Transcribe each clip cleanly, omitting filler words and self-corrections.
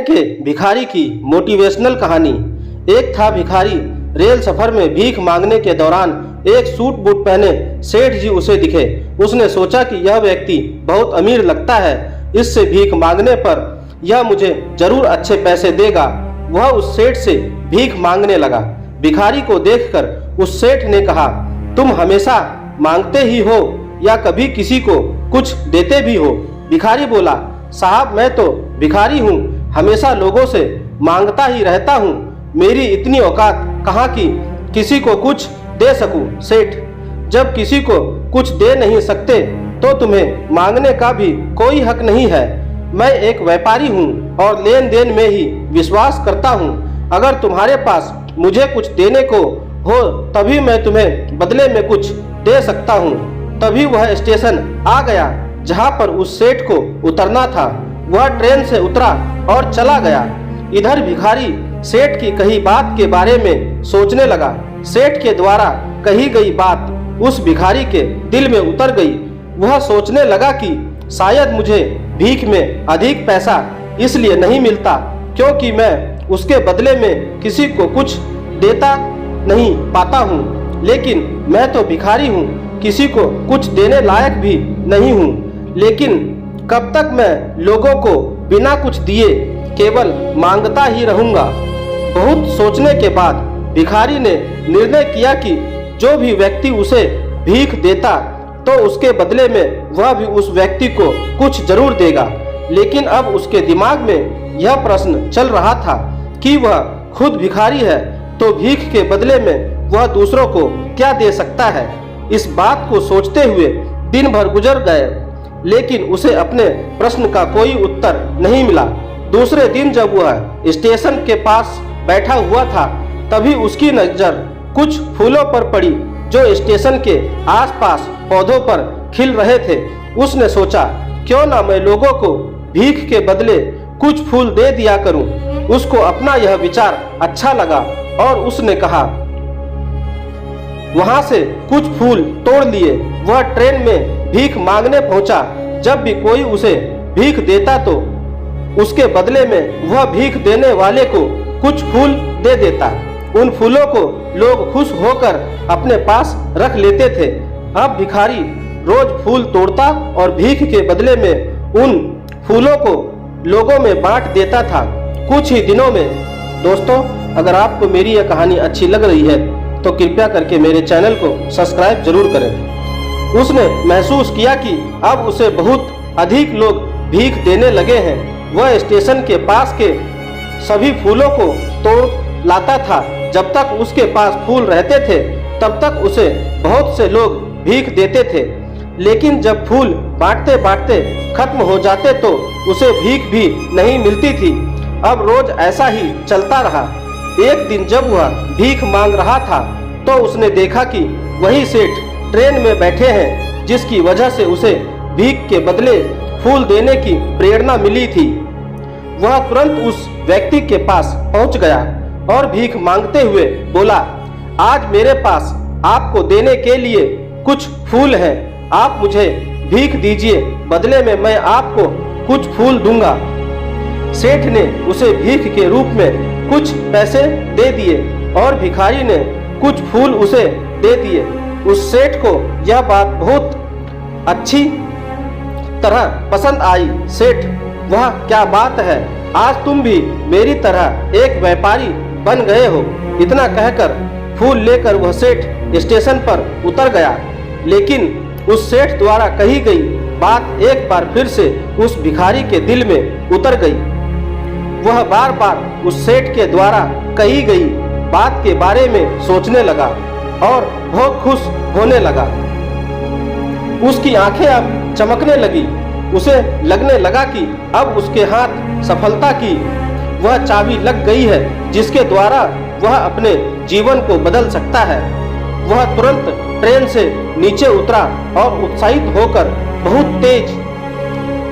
के भिखारी की मोटिवेशनल कहानी। एक था भिखारी, रेल सफर में भीख मांगने के दौरान एक सूट बूट पहने सेठ जी उसे दिखे। उसने सोचा कि यह व्यक्ति बहुत अमीर लगता है, इससे भीख मांगने पर यह मुझे जरूर अच्छे पैसे देगा। वह उस सेठ से भीख मांगने लगा। भिखारी को देखकर उस सेठ ने कहा, तुम हमेशा मांगते ही हो या कभी किसी को कुछ देते भी हो? भिखारी बोला, साहब मैं तो भिखारी हूँ, हमेशा लोगों से मांगता ही रहता हूँ। मेरी इतनी औकात कहाँ की किसी को कुछ दे सकूं? सेठ, जब किसी को कुछ दे नहीं सकते तो तुम्हें मांगने का भी कोई हक नहीं है। मैं एक व्यापारी हूँ और लेन देन में ही विश्वास करता हूँ। अगर तुम्हारे पास मुझे कुछ देने को हो तभी मैं तुम्हें बदले में कुछ दे सकता हूँ। तभी वह स्टेशन आ गया जहाँ पर उस सेठ को उतरना था। वह ट्रेन से उतरा और चला गया। इधर भिखारी सेठ की कही बात के बारे में सोचने लगा। सेठ के द्वारा कही गई बात उस भिखारी के दिल में उतर गई। वह सोचने लगा कि शायद मुझे भीख में अधिक पैसा इसलिए नहीं मिलता क्योंकि मैं उसके बदले में किसी को कुछ देता नहीं पाता हूँ, लेकिन मैं तो भिखारी हूँ, किसी को कुछ देने लायक भी नहीं हूँ। लेकिन कब तक मैं लोगों को बिना कुछ दिए केवल मांगता ही रहूंगा? बहुत सोचने के बाद भिखारी ने निर्णय किया कि जो भी व्यक्ति उसे भीख देता तो उसके बदले में वह भी उस व्यक्ति को कुछ जरूर देगा। लेकिन अब उसके दिमाग में यह प्रश्न चल रहा था कि वह खुद भिखारी है तो भीख के बदले में वह दूसरों को क्या दे सकता है। इस बात को सोचते हुए दिन भर गुजर गए, लेकिन उसे अपने प्रश्न का कोई उत्तर नहीं मिला। दूसरे दिन जब वह स्टेशन के पास बैठा हुआ था तभी उसकी नजर कुछ फूलों पर पड़ी जो स्टेशन के आसपास पौधों पर खिल रहे थे। उसने सोचा, क्यों ना मैं लोगों को भीख के बदले कुछ फूल दे दिया करूं। उसको अपना यह विचार अच्छा लगा और उसने कहा, वहां से कुछ फूल तोड़ लिए। वह ट्रेन में भीख मांगने पहुंचा। जब भी कोई उसे भीख देता तो उसके बदले में वह भीख देने वाले को कुछ फूल दे देता। उन फूलों को लोग खुश होकर अपने पास रख लेते थे। अब भिखारी रोज फूल तोड़ता और भीख के बदले में उन फूलों को लोगों में बांट देता था। कुछ ही दिनों में दोस्तों, अगर आपको मेरी यह कहानी अच्छी लग रही है तो कृपया करके मेरे चैनल को सब्सक्राइब जरूर करें। उसने महसूस किया कि अब उसे बहुत अधिक लोग भीख देने लगे हैं। वह स्टेशन के पास के सभी फूलों को तोड़ लाता था। जब तक उसके पास फूल रहते थे तब तक उसे बहुत से लोग भीख देते थे, लेकिन जब फूल बांटते बांटते खत्म हो जाते तो उसे भीख भी नहीं मिलती थी। अब रोज ऐसा ही चलता रहा। एक दिन जब वह भीख मांग रहा था तो उसने देखा कि वही सेठ ट्रेन में बैठे हैं जिसकी वजह से उसे भीख के बदले फूल देने की प्रेरणा मिली थी। वह तुरंत उस व्यक्ति के पास पहुंच गया और भीख मांगते हुए बोला, आज मेरे पास आपको देने के लिए कुछ फूल हैं, आप मुझे भीख दीजिए, बदले में मैं आपको कुछ फूल दूंगा। सेठ ने उसे भीख के रूप में कुछ पैसे दे दिए और भिखारी ने कुछ फूल उसे दे दिए। उस सेठ को यह बात बहुत अच्छी तरह पसंद आई। सेठ, वह क्या बात है, आज तुम भी मेरी तरह एक व्यापारी बन गए हो। इतना कहकर फूल लेकर वह सेठ स्टेशन पर उतर गया। लेकिन उस सेठ द्वारा कही गई बात एक बार फिर से उस भिखारी के दिल में उतर गई। वह बार बार उस सेठ के द्वारा कही गई बात के बारे में सोचने लगा और बहुत खुश होने लगा। उसकी आंखें अब चमकने लगी। उसे लगने लगा कि अब उसके हाथ सफलता की वह चाबी लग गई है जिसके द्वारा वह अपने जीवन को बदल सकता है। वह तुरंत ट्रेन से नीचे उतरा और उत्साहित होकर बहुत तेज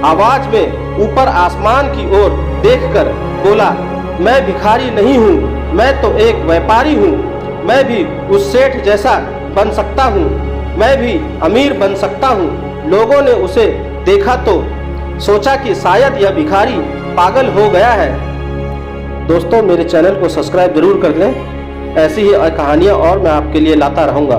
आवाज में ऊपर आसमान की ओर देखकर बोला, मैं भिखारी नहीं हूँ, मैं तो एक व्यापारी हूँ। मैं भी उस सेठ जैसा बन सकता हूँ, मैं भी अमीर बन सकता हूँ। लोगों ने उसे देखा तो सोचा कि शायद यह भिखारी पागल हो गया है, दोस्तों मेरे चैनल को सब्सक्राइब जरूर कर लें, ऐसी ही कहानियाँ और मैं आपके लिए लाता रहूँगा।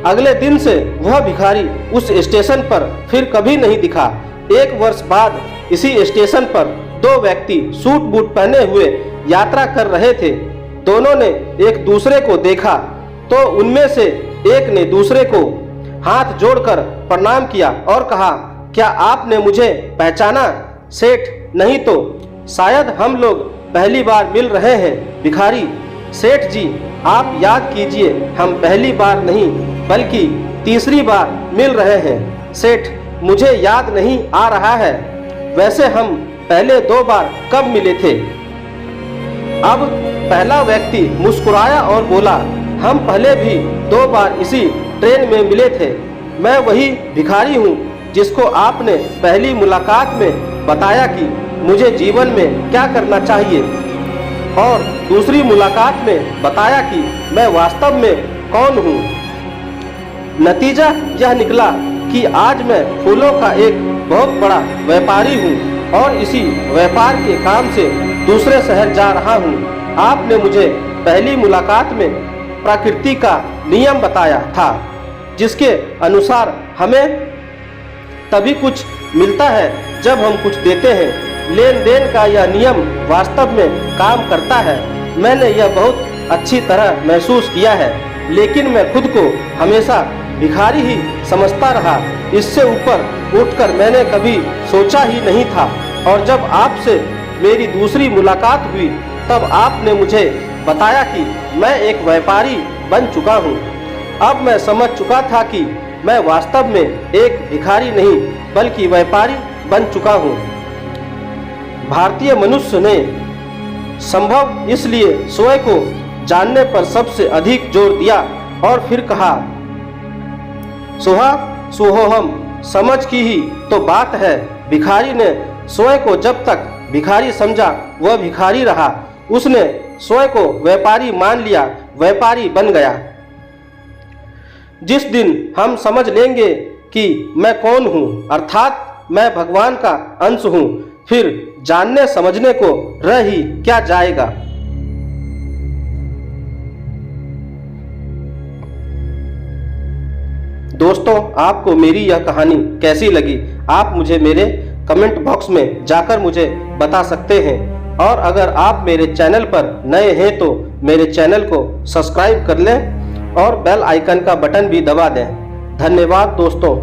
अगले दिन से वह भिखारी उस स्टेशन पर फिर कभी नहीं दिखा। 1 वर्ष बाद इसी स्टेशन पर 2 व्यक्ति सूट बूट पहने हुए यात्रा कर रहे थे। दोनों ने एक दूसरे को देखा तो उनमें से एक ने दूसरे को हाथ जोड़कर प्रणाम किया और कहा, क्या आपने मुझे पहचाना सेठ? नहीं तो शायद हम लोग पहली बार मिल रहे हैं। भिखारी, सेठ जी आप याद कीजिए, हम पहली बार नहीं बल्कि तीसरी बार मिल रहे हैं। सेठ, मुझे याद नहीं आ रहा है, वैसे हम पहले 2 बार कब मिले थे? अब पहला व्यक्ति मुस्कुराया और बोला, हम पहले भी 2 बार इसी ट्रेन में मिले थे। मैं वही भिखारी हूँ जिसको आपने पहली मुलाकात में बताया कि मुझे जीवन में क्या करना चाहिए, और दूसरी मुलाकात में बताया कि मैं वास्तव में कौन हूँ। नतीजा यह निकला कि आज मैं फूलों का एक बहुत बड़ा व्यापारी हूँ और इसी व्यापार के काम से दूसरे शहर जा रहा हूँ। आपने मुझे पहली मुलाकात में प्रकृति का नियम बताया था, जिसके अनुसार हमें तभी कुछ मिलता है जब हम कुछ देते हैं। लेन देन का यह नियम वास्तव में काम करता है। मैंने यह बहुत अच्छी तरह महसूस किया है, लेकिन मैं खुद को हमेशा भिखारी ही समझता रहा। इससे ऊपर उठकर मैंने कभी सोचा ही नहीं था, और जब आपसे मेरी दूसरी मुलाकात हुई तब आपने मुझे बताया कि मैं एक व्यापारी बन चुका हूँ। अब मैं समझ चुका था कि मैं वास्तव में एक भिखारी नहीं बल्कि व्यापारी बन चुका हूँ। भारतीय मनुष्य ने संभव इसलिए स्वयं को जानने पर सबसे अधिक जोर दिया और फिर कहा, सोहा सोहोहम, समझ की ही तो बात है। भिखारी ने स्वयं को जब तक भिखारी समझा वह भिखारी रहा। उसने स्वयं को व्यापारी मान लिया, व्यापारी बन गया। जिस दिन हम समझ लेंगे कि मैं कौन हूँ, अर्थात मैं भगवान का अंश हूँ, फिर जानने समझने को रह ही क्या जाएगा। दोस्तों, आपको मेरी यह कहानी कैसी लगी, आप मुझे मेरे कमेंट बॉक्स में जाकर मुझे बता सकते हैं। और अगर आप मेरे चैनल पर नए हैं तो मेरे चैनल को सब्सक्राइब कर लें और बेल आइकन का बटन भी दबा दें। धन्यवाद दोस्तों।